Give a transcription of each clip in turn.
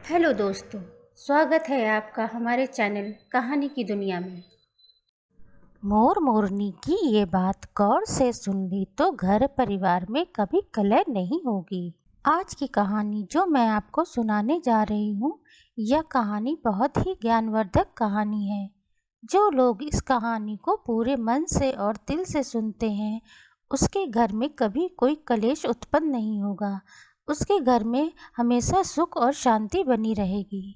Hello दोस्तों, स्वागत है आपका हमारे चैनल कहानी की दुनिया में। मोर मोरनी की ये बात गौर से सुन ली तो घर परिवार में कभी कलह नहीं होगी। आज की कहानी जो मैं आपको सुनाने जा रही हूँ, यह कहानी बहुत ही ज्ञानवर्धक कहानी है। जो लोग इस कहानी को पूरे मन से और दिल से सुनते हैं, उसके घर में कभी कोई कलेश उत्पन्न नहीं होगा। उसके घर में हमेशा सुख और शांति बनी रहेगी।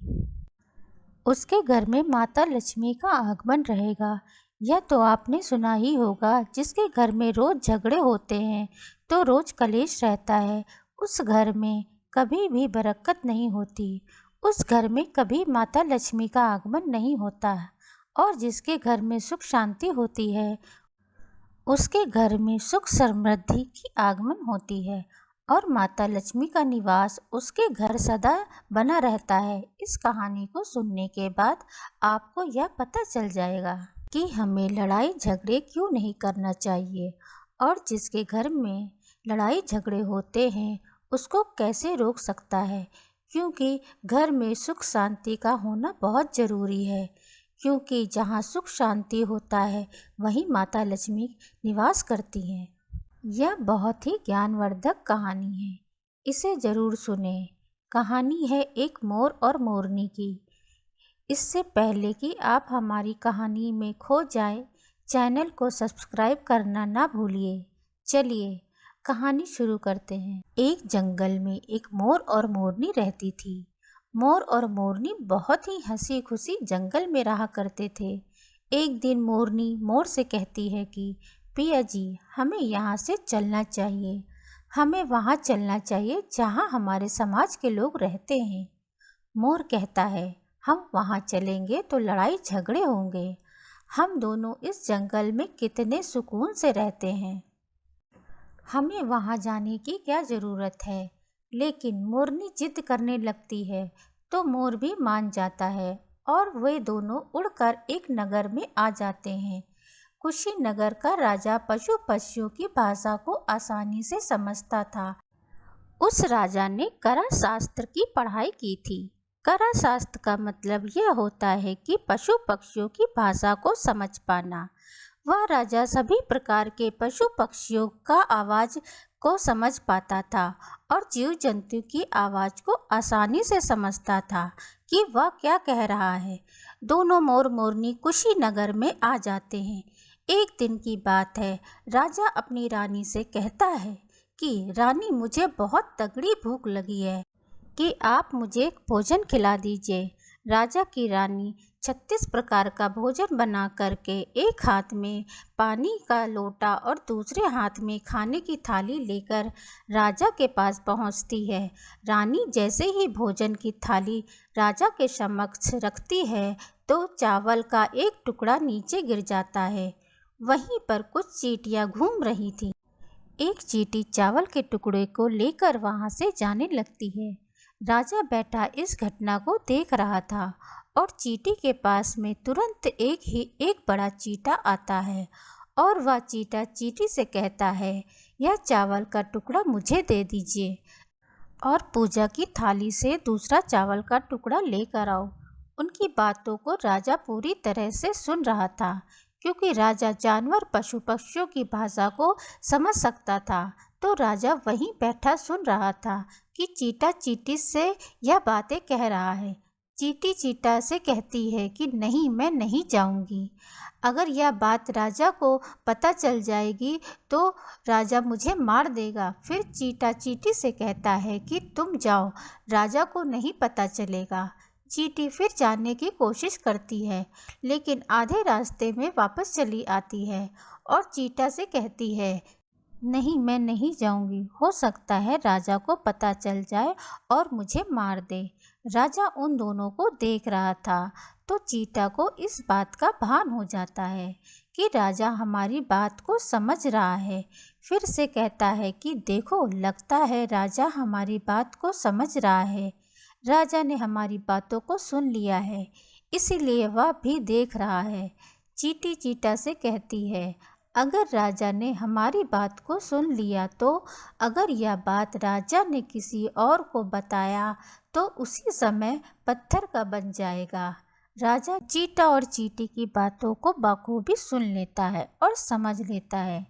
उसके घर में माता लक्ष्मी का आगमन रहेगा। यह तो आपने सुना ही होगा, जिसके घर में रोज झगड़े होते हैं तो रोज कलेश रहता है, उस घर में कभी भी बरकत नहीं होती। उस घर में कभी माता लक्ष्मी का आगमन नहीं होता। और जिसके घर में सुख शांति होती है, उसके घर में सुख समृद्धि की आगमन होती है और माता लक्ष्मी का निवास उसके घर सदा बना रहता है। इस कहानी को सुनने के बाद आपको यह पता चल जाएगा कि हमें लड़ाई झगड़े क्यों नहीं करना चाहिए और जिसके घर में लड़ाई झगड़े होते हैं उसको कैसे रोक सकता है। क्योंकि घर में सुख शांति का होना बहुत ज़रूरी है, क्योंकि जहाँ सुख शांति होता है वहीं माता लक्ष्मी निवास करती हैं। यह बहुत ही ज्ञानवर्धक कहानी है, इसे ज़रूर सुने। कहानी है एक मोर और मोरनी की। इससे पहले कि आप हमारी कहानी में खो जाए, चैनल को सब्सक्राइब करना ना भूलिए। चलिए कहानी शुरू करते हैं। एक जंगल में एक मोर और मोरनी रहती थी। मोर और मोरनी बहुत ही हंसी खुशी जंगल में रहा करते थे। एक दिन मोरनी मोर से कहती है कि पिया जी, हमें यहाँ से चलना चाहिए। हमें वहाँ चलना चाहिए जहाँ हमारे समाज के लोग रहते हैं। मोर कहता है, हम वहाँ चलेंगे तो लड़ाई झगड़े होंगे। हम दोनों इस जंगल में कितने सुकून से रहते हैं, हमें वहाँ जाने की क्या ज़रूरत है। लेकिन मोरनी जिद करने लगती है तो मोर भी मान जाता है और वे दोनों उड़कर एक नगर में आ जाते हैं। कुशीनगर का राजा पशु पक्षियों की भाषा को आसानी से समझता था। उस राजा ने करा शास्त्र की पढ़ाई की थी। करा शास्त्र का मतलब यह होता है कि पशु पक्षियों की भाषा को समझ पाना। वह राजा सभी प्रकार के पशु पक्षियों का आवाज़ को समझ पाता था और जीव जंतु की आवाज़ को आसानी से समझता था कि वह क्या कह रहा है। दोनों मोर मोरनी कुशीनगर में आ जाते हैं। एक दिन की बात है, राजा अपनी रानी से कहता है कि रानी, मुझे बहुत तगड़ी भूख लगी है कि आप मुझे भोजन खिला दीजिए। राजा की रानी 36 प्रकार का भोजन बना करके एक हाथ में पानी का लोटा और दूसरे हाथ में खाने की थाली लेकर राजा के पास पहुंचती है। रानी जैसे ही भोजन की थाली राजा के समक्ष रखती है तो चावल का एक टुकड़ा नीचे गिर जाता है। वहीं पर कुछ चींटियां घूम रही थीं। एक चींटी चावल के टुकड़े को लेकर वहां से जाने लगती है। राजा बैठा इस घटना को देख रहा था और चींटी के पास में तुरंत एक बड़ा चींटा आता है और वह चींटा चींटी से कहता है, यह चावल का टुकड़ा मुझे दे दीजिए और पूजा की थाली से दूसरा चावल का टुकड़ा लेकर आओ। उनकी बातों को राजा पूरी तरह से सुन रहा था, क्योंकि राजा जानवर पशु पक्षियों की भाषा को समझ सकता था। तो राजा वहीं बैठा सुन रहा था कि चींटा चींटी से यह बातें कह रहा है। चींटी चींटा से कहती है कि नहीं, मैं नहीं जाऊंगी। अगर यह बात राजा को पता चल जाएगी तो राजा मुझे मार देगा। फिर चींटा चींटी से कहता है कि तुम जाओ, राजा को नहीं पता चलेगा। चींटी फिर जाने की कोशिश करती है, लेकिन आधे रास्ते में वापस चली आती है और चींटा से कहती है, नहीं, मैं नहीं जाऊंगी। हो सकता है राजा को पता चल जाए और मुझे मार दे। राजा उन दोनों को देख रहा था तो चींटा को इस बात का भान हो जाता है कि राजा हमारी बात को समझ रहा है। फिर से कहता है कि देखो, लगता है राजा हमारी बात को समझ रहा है। राजा ने हमारी बातों को सुन लिया है, इसीलिए वह भी देख रहा है। चींटी चींटा से कहती है, अगर राजा ने हमारी बात को सुन लिया तो अगर यह बात राजा ने किसी और को बताया तो उसी समय पत्थर का बन जाएगा। राजा चींटा और चींटी की बातों को बखूबी सुन लेता है और समझ लेता है।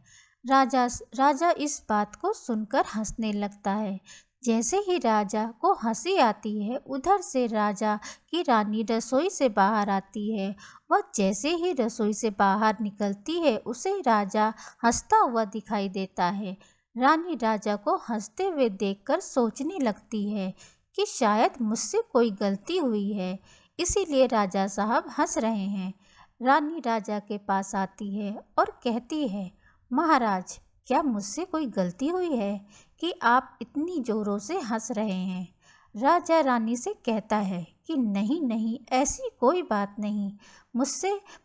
राजा राजा इस बात को सुनकर हंसने लगता है। जैसे ही राजा को हंसी आती है, उधर से राजा की रानी रसोई से बाहर आती है। वह जैसे ही रसोई से बाहर निकलती है, उसे राजा हंसता हुआ दिखाई देता है। रानी राजा को हंसते हुए देखकर सोचने लगती है कि शायद मुझसे कोई गलती हुई है, इसीलिए राजा साहब हंस रहे हैं। रानी राजा के पास आती है और कहती है, महाराज, क्या मुझसे कोई गलती हुई है कि आप इतनी जोरों से हंस रहे हैं? राजा रानी से कहता है कि नहीं नहीं, ऐसी कोई बात नहीं,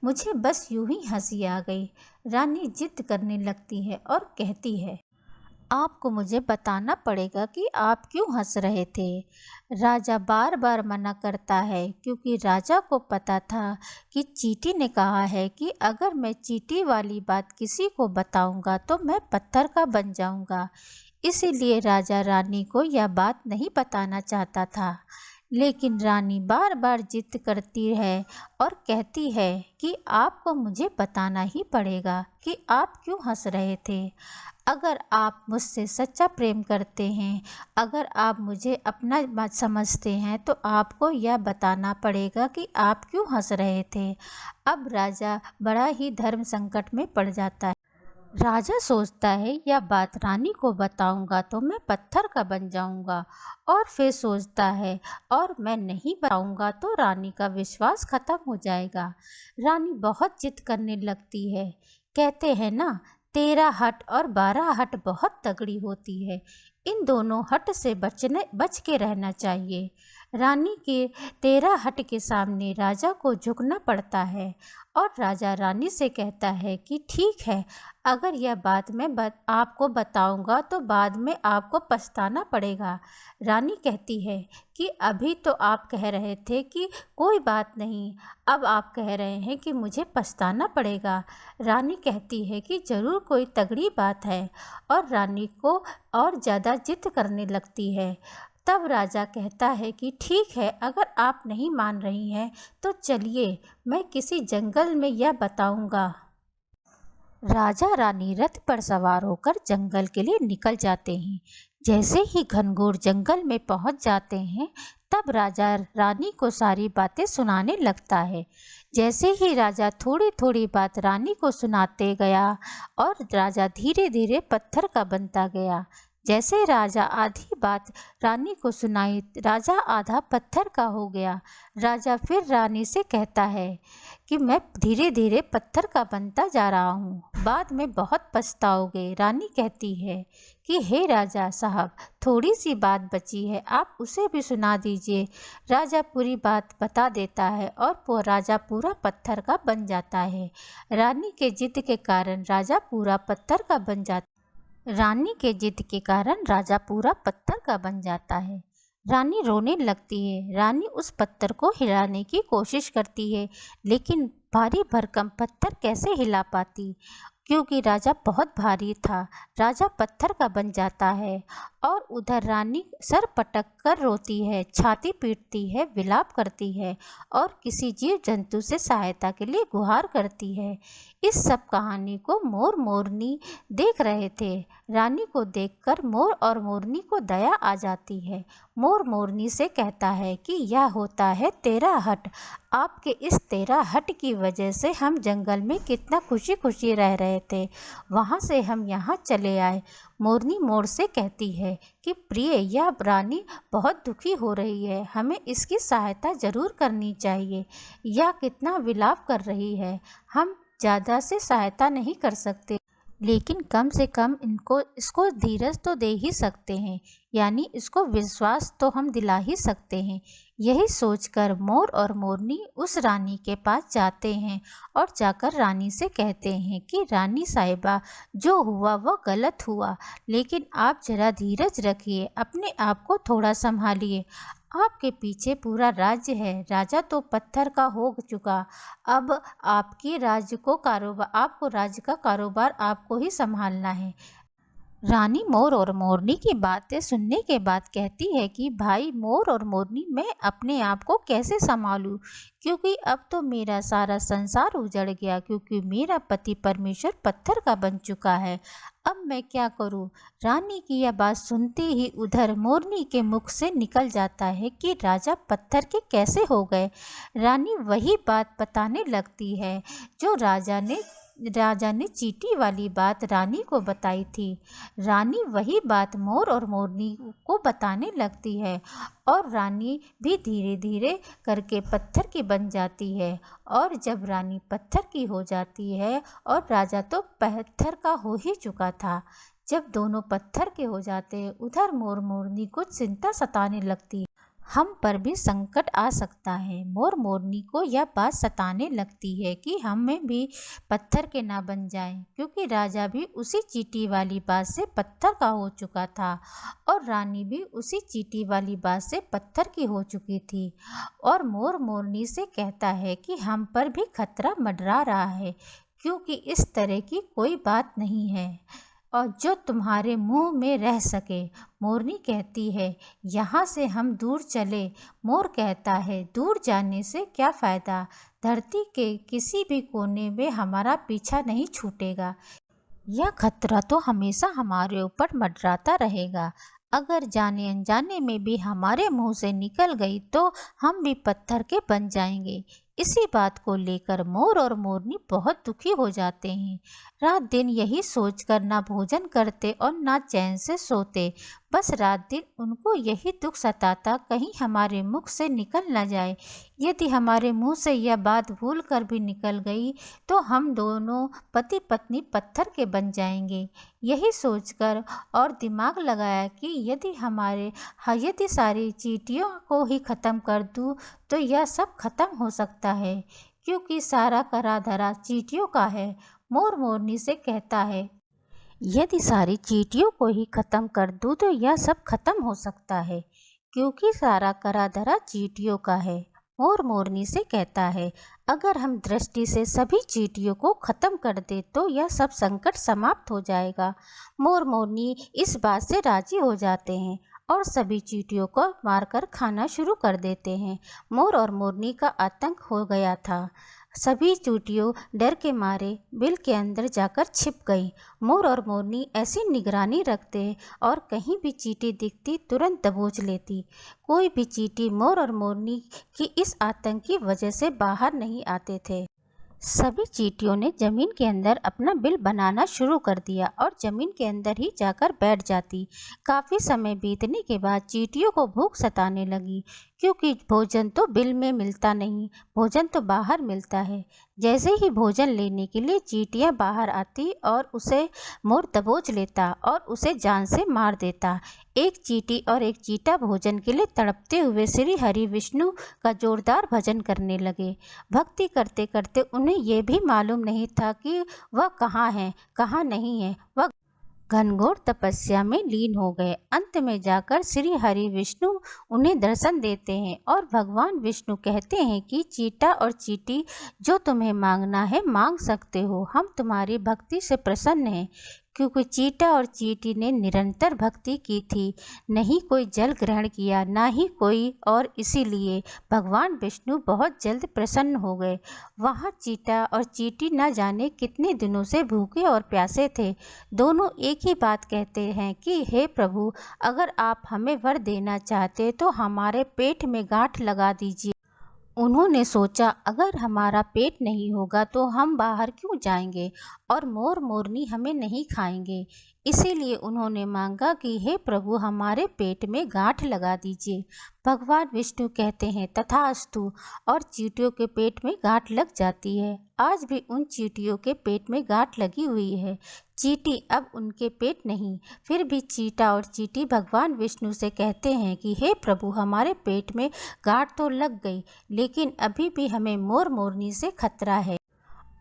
मुझे बस यूं ही हंसी आ गई। रानी जिद करने लगती है और कहती है, आपको मुझे बताना पड़ेगा कि आप क्यों हंस रहे थे। राजा बार बार मना करता है, क्योंकि राजा को पता था कि चींटी ने कहा है कि अगर मैं चींटी वाली बात किसी को बताऊंगा तो मैं पत्थर का बन जाऊंगा। इसीलिए राजा रानी को यह बात नहीं बताना चाहता था। लेकिन रानी बार बार जिद करती है और कहती है कि आपको मुझे बताना ही पड़ेगा कि आप क्यों हंस रहे थे। अगर आप मुझसे सच्चा प्रेम करते हैं, अगर आप मुझे अपना बात समझते हैं, तो आपको यह बताना पड़ेगा कि आप क्यों हंस रहे थे। अब राजा बड़ा ही धर्म संकट में पड़ जाता है। राजा सोचता है, यह बात रानी को बताऊंगा तो मैं पत्थर का बन जाऊंगा, और फिर सोचता है और मैं नहीं बताऊंगा तो रानी का विश्वास खत्म हो जाएगा। रानी बहुत जिद करने लगती है। कहते हैं ना, 13 हट और 12 हट बहुत तगड़ी होती है। इन दोनों हट से बच के रहना चाहिए। रानी के 13 हट के सामने राजा को झुकना पड़ता है और राजा रानी से कहता है कि ठीक है, अगर यह बात मैं आपको बताऊंगा तो बाद में आपको पछताना पड़ेगा। रानी कहती है कि अभी तो आप कह रहे थे कि कोई बात नहीं, अब आप कह रहे हैं कि मुझे पछताना पड़ेगा। रानी कहती है कि ज़रूर कोई तगड़ी बात है, और रानी को और ज़्यादा जिद करने लगती है। तब राजा कहता है कि ठीक है, अगर आप नहीं मान रही हैं तो चलिए, मैं किसी जंगल में यह बताऊंगा। राजा रानी रथ पर सवार होकर जंगल के लिए निकल जाते हैं। जैसे ही घनघोर जंगल में पहुंच जाते हैं, तब राजा रानी को सारी बातें सुनाने लगता है। जैसे ही राजा थोड़ी थोड़ी बात रानी को सुनाते गया और राजा धीरे धीरे पत्थर का बनता गया। जैसे राजा आधी बात रानी को सुनाई, राजा आधा पत्थर का हो गया। राजा फिर रानी से कहता है कि मैं धीरे धीरे पत्थर का बनता जा रहा हूँ, बाद में बहुत पछताओगे। रानी कहती है कि हे राजा साहब, थोड़ी सी बात बची है, आप उसे भी सुना दीजिए। राजा पूरी बात बता देता है और राजा पूरा पत्थर का बन जाता है। रानी के जिद के कारण राजा पूरा पत्थर का बन जाता है। रानी के जिद के कारण राजा पूरा पत्थर का बन जाता है। रानी रोने लगती है। रानी उस पत्थर को हिलाने की कोशिश करती है, लेकिन भारी भरकम पत्थर कैसे हिला पाती, क्योंकि राजा बहुत भारी था। राजा पत्थर का बन जाता है और उधर रानी सर पटक कर रोती है, छाती पीटती है, विलाप करती है और किसी जीव जंतु से सहायता के लिए गुहार करती है। इस सब कहानी को मोर मोरनी देख रहे थे। रानी को देखकर मोर और मोरनी को दया आ जाती है। मोर मोरनी से कहता है कि यह होता है 13 हट। आपके इस 13 हट की वजह से हम जंगल में कितना खुशी खुशी रह रहे थे, वहाँ से हम यहाँ चले आए। मोरनी मोर से कहती है कि प्रिय, यह रानी बहुत दुखी हो रही है, हमें इसकी सहायता जरूर करनी चाहिए। यह कितना विलाप कर रही है, हम ज़्यादा से सहायता नहीं कर सकते, लेकिन कम से कम इसको धीरज तो दे ही सकते हैं, यानी इसको विश्वास तो हम दिला ही सकते हैं। यही सोचकर मोर और मोरनी उस रानी के पास जाते हैं और जाकर रानी से कहते हैं कि रानी साहिबा, जो हुआ वो गलत हुआ, लेकिन आप जरा धीरज रखिए, अपने आप को थोड़ा संभालिए। आपके पीछे पूरा राज्य है, राजा तो पत्थर का हो चुका, अब आपको राज्य का कारोबार आपको ही संभालना है। रानी मोर और मोरनी की बातें सुनने के बाद कहती है कि भाई मोर और मोरनी, मैं अपने आप को कैसे संभालूं, क्योंकि अब तो मेरा सारा संसार उजड़ गया, क्योंकि मेरा पति परमेश्वर पत्थर का बन चुका है। अब मैं क्या करूं? रानी की यह बात सुनते ही उधर मोरनी के मुख से निकल जाता है कि राजा पत्थर के कैसे हो गए। रानी वही बात बताने लगती है जो राजा ने चींटी वाली बात रानी को बताई थी। रानी वही बात मोर और मोरनी को बताने लगती है और रानी भी धीरे धीरे करके पत्थर की बन जाती है। और जब रानी पत्थर की हो जाती है और राजा तो पत्थर का हो ही चुका था, जब दोनों पत्थर के हो जाते हैं, उधर मोर मोरनी को चिंता सताने लगती है, हम पर भी संकट आ सकता है। मोर मोरनी को यह बात सताने लगती है कि हमें भी पत्थर के ना बन जाएं, क्योंकि राजा भी उसी चींटी वाली बात से पत्थर का हो चुका था और रानी भी उसी चींटी वाली बात से पत्थर की हो चुकी थी। और मोर मोरनी से कहता है कि हम पर भी खतरा मंडरा रहा है, क्योंकि इस तरह की कोई बात नहीं है और जो तुम्हारे मुंह में रह सके। मोरनी कहती है यहाँ से हम दूर चले। मोर कहता है दूर जाने से क्या फ़ायदा, धरती के किसी भी कोने में हमारा पीछा नहीं छूटेगा, यह खतरा तो हमेशा हमारे ऊपर मंडराता रहेगा। अगर जाने अनजाने में भी हमारे मुंह से निकल गई तो हम भी पत्थर के बन जाएंगे। इसी बात को लेकर मोर और मोरनी बहुत दुखी हो जाते हैं। रात दिन यही सोचकर ना भोजन करते और ना चैन से सोते। बस रात दिन उनको यही दुख सताता, कहीं हमारे मुख से निकल न जाए। यदि हमारे मुंह से यह बात भूल कर भी निकल गई तो हम दोनों पति पत्नी पत्थर के बन जाएंगे। यही सोचकर और दिमाग लगाया कि यदि सारी चींटियों को ही ख़त्म कर दूं तो यह सब खत्म हो सकता है, क्योंकि सारा करा धरा चींटियों का है। मोर मोरनी से कहता है यदि सारी चींटियों को ही खत्म कर दूं तो यह सब खत्म हो सकता है, क्योंकि सारा करा धरा चींटियों का है। मोर मोरनी से कहता है अगर हम दृष्टि से सभी चींटियों को खत्म कर दे तो यह सब संकट समाप्त हो जाएगा। मोर मोरनी इस बात से राजी हो जाते हैं और सभी चींटियों को मारकर खाना शुरू कर देते हैं। मोर और मोरनी का आतंक हो गया था। सभी चींटियों डर के मारे बिल के अंदर जाकर छिप गई। मोर और मोरनी ऐसी निगरानी रखते और कहीं भी चींटी दिखती तुरंत दबोच लेती। कोई भी चींटी मोर और मोरनी की इस आतंक की वजह से बाहर नहीं आते थे। सभी चींटियों ने जमीन के अंदर अपना बिल बनाना शुरू कर दिया और जमीन के अंदर ही जाकर बैठ जाती। काफ़ी समय बीतने के बाद चींटियों को भूख सताने लगी, क्योंकि भोजन तो बिल में मिलता नहीं, भोजन तो बाहर मिलता है। जैसे ही भोजन लेने के लिए चींटियां बाहर आती और उसे मोर दबोच लेता और उसे जान से मार देता। एक चींटी और एक चीता भोजन के लिए तड़पते हुए श्री हरि विष्णु का जोरदार भजन करने लगे। भक्ति करते करते उन्हें ये भी मालूम नहीं था कि वह कहाँ है कहाँ नहीं है। वह घनघोर तपस्या में लीन हो गए। अंत में जाकर श्री हरि विष्णु उन्हें दर्शन देते हैं और भगवान विष्णु कहते हैं कि चीता और चींटी, जो तुम्हें मांगना है मांग सकते हो, हम तुम्हारी भक्ति से प्रसन्न हैं। क्योंकि चीता और चींटी ने निरंतर भक्ति की थी, नहीं कोई जल ग्रहण किया ना ही कोई, और इसीलिए भगवान विष्णु बहुत जल्द प्रसन्न हो गए। वहाँ चीता और चींटी न जाने कितने दिनों से भूखे और प्यासे थे। दोनों एक ही बात कहते हैं कि हे प्रभु, अगर आप हमें वर देना चाहते तो हमारे पेट में गांठ लगा दीजिए। उन्होंने सोचा अगर हमारा पेट नहीं होगा तो हम बाहर क्यों जाएंगे और मोर मोरनी हमें नहीं खाएंगे। इसीलिए उन्होंने मांगा कि हे प्रभु, हमारे पेट में गांठ लगा दीजिए। भगवान विष्णु कहते हैं तथास्तु, और चींटियों के पेट में गांठ लग जाती है। आज भी उन चींटियों के पेट में गांठ लगी हुई है। चींटी अब उनके पेट नहीं। फिर भी चीता और चींटी भगवान विष्णु से कहते हैं कि हे प्रभु, हमारे पेट में गांठ तो लग गई, लेकिन अभी भी हमें मोर मोरनी से खतरा है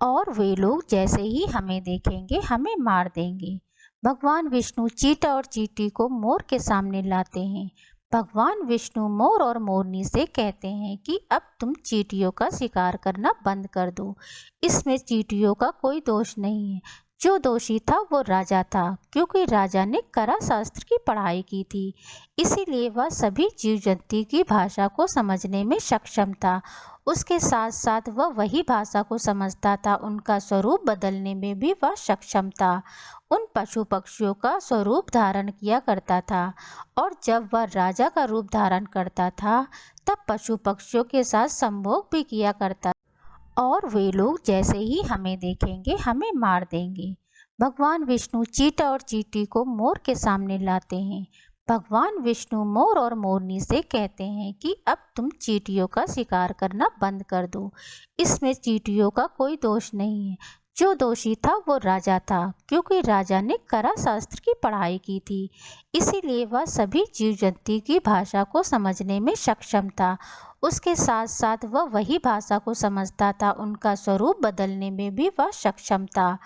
और वे लोग जैसे ही हमें देखेंगे हमें मार देंगे। भगवान विष्णु चीता और चींटी को मोर के सामने लाते हैं। भगवान विष्णु मोर और मोरनी से कहते हैं कि अब तुम चींटियों का शिकार करना बंद कर दो। इसमें चींटियों का कोई दोष नहीं है। जो दोषी था वो राजा था, क्योंकि राजा ने कला शास्त्र की पढ़ाई की थी, इसीलिए वह सभी जीव जंतु की भाषा को समझने में सक्षम था। उसके साथ साथ वह वही भाषा को समझता था, उनका स्वरूप बदलने में भी वह सक्षम था। उन पशु पक्षियों का स्वरूप धारण किया करता था, और जब वह राजा का रूप धारण करता था तब पशु पक्षियों के साथ संभोग भी किया करता, और वे लोग जैसे ही हमें देखेंगे हमें मार देंगे। भगवान विष्णु चीता और चींटी को मोर के सामने लाते हैं। भगवान विष्णु मोर और मोरनी से कहते हैं कि अब तुम चींटियों का शिकार करना बंद कर दो। इसमें चींटियों का कोई दोष नहीं है। जो दोषी था वो राजा था, क्योंकि राजा ने कला शास्त्र की पढ़ाई की थी, इसीलिए वह सभी जीव जंतु की भाषा को समझने में सक्षम था। उसके साथ साथ वह वही भाषा को समझता था, उनका स्वरूप बदलने में भी वह सक्षम था।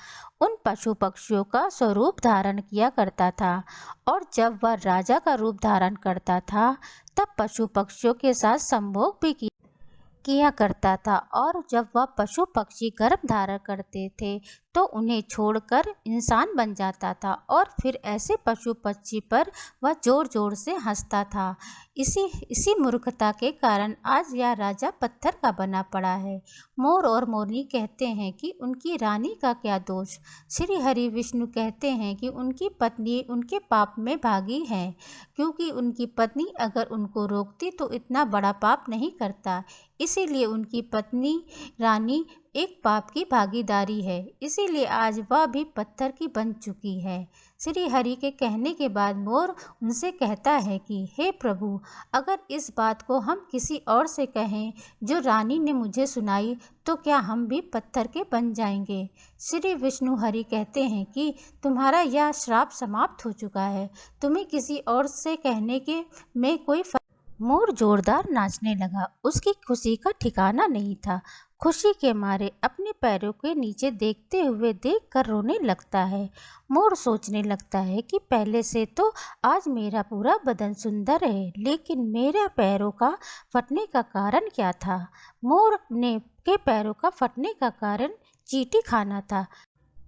उन पशु पक्षियों का स्वरूप धारण किया करता था, और जब वह राजा का रूप धारण करता था तब पशु पक्षियों के साथ संभोग भी किया करता था। और जब वह पशु पक्षी गर्भ धारण करते थे तो उन्हें छोड़कर इंसान बन जाता था, और फिर ऐसे पशु पक्षी पर वह जोर जोर से हंसता था। इसी मूर्खता के कारण आज यह राजा पत्थर का बना पड़ा है। मोर और मोरनी कहते हैं कि उनकी रानी का क्या दोष। श्री हरि विष्णु कहते हैं कि उनकी पत्नी उनके पाप में भागी है, क्योंकि उनकी पत्नी अगर उनको रोकती तो इतना बड़ा पाप नहीं करता। इसीलिए उनकी पत्नी रानी एक पाप की भागीदारी है, इसीलिए आज वह भी पत्थर की बन चुकी है। श्री हरि के कहने के बाद मोर उनसे कहता है कि हे प्रभु, अगर इस बात को हम किसी और से कहें जो रानी ने मुझे सुनाई तो क्या हम भी पत्थर के बन जाएंगे। श्री विष्णु हरि कहते हैं कि तुम्हारा यह श्राप समाप्त हो चुका है, तुम्हें किसी और से कहने के में कोई मोर जोरदार नाचने लगा। उसकी खुशी का ठिकाना नहीं था। खुशी के मारे अपने पैरों के नीचे देखते हुए देखकर रोने लगता है। मोर सोचने लगता है कि पहले से तो आज मेरा पूरा बदन सुंदर है, लेकिन मेरे पैरों का फटने का कारण क्या था। मोर ने के पैरों का फटने का कारण चींटी खाना था,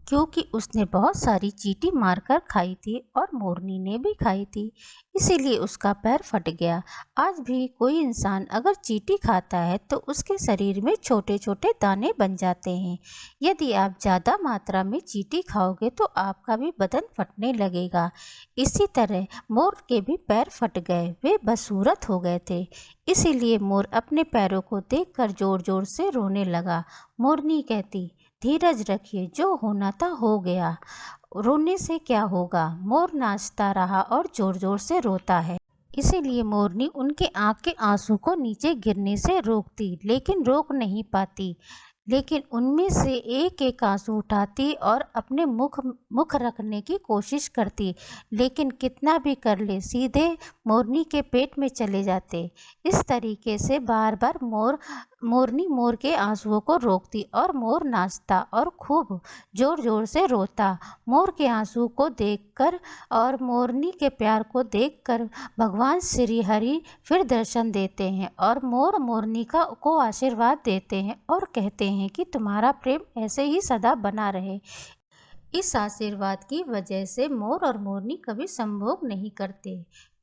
क्योंकि उसने बहुत सारी चींटी मारकर खाई थी और मोरनी ने भी खाई थी, इसीलिए उसका पैर फट गया। आज भी कोई इंसान अगर चींटी खाता है तो उसके शरीर में छोटे छोटे दाने बन जाते हैं। यदि आप ज़्यादा मात्रा में चींटी खाओगे तो आपका भी बदन फटने लगेगा। इसी तरह मोर के भी पैर फट गए, वे बदसूरत हो गए थे। इसीलिए मोर अपने पैरों को देखकर जोर जोर से रोने लगा। मोरनी कहती, धीरज रखिए, जो होना था हो गया, रोने से क्या होगा। मोर नाचता रहा और जोर जोर से रोता है। इसीलिए मोरनी उनके आँख के आंसू को नीचे गिरने से रोकती, लेकिन रोक नहीं पाती। लेकिन उनमें से एक एक आंसू उठाती और अपने मुख रखने की कोशिश करती, लेकिन कितना भी कर ले सीधे मोरनी के पेट में चले जाते। इस तरीके से बार बार मोरनी मोर के आंसुओं को रोकती और मोर नाचता और खूब जोर जोर से रोता। मोर के आंसू को देखकर और मोरनी के प्यार को देखकर भगवान श्री हरि फिर दर्शन देते हैं और मोर मोरनी को आशीर्वाद देते हैं और कहते हैं कि तुम्हारा प्रेम ऐसे ही सदा बना रहे। इस आशीर्वाद की वजह से मोर और मोरनी कभी संभोग नहीं करते,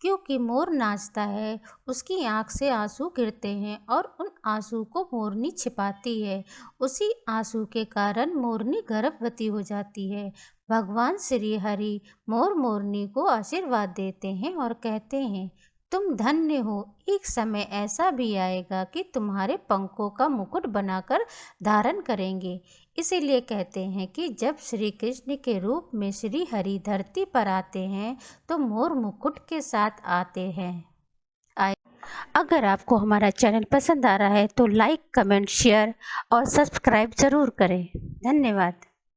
क्योंकि मोर नाचता है, उसकी आंख से आंसू गिरते हैं और उन आंसू को मोरनी छिपाती है। उसी आंसू के कारण मोरनी गर्भवती हो जाती है। भगवान श्री हरि मोर मोरनी को आशीर्वाद देते हैं और कहते हैं, तुम धन्य हो, एक समय ऐसा भी आएगा कि तुम्हारे पंखों का मुकुट बनाकर धारण करेंगे। इसीलिए कहते हैं कि जब श्री कृष्ण के रूप में श्री हरि धरती पर आते हैं तो मोर मुकुट के साथ आते हैं। अगर आपको हमारा चैनल पसंद आ रहा है तो लाइक, कमेंट, शेयर और सब्सक्राइब ज़रूर करें। धन्यवाद।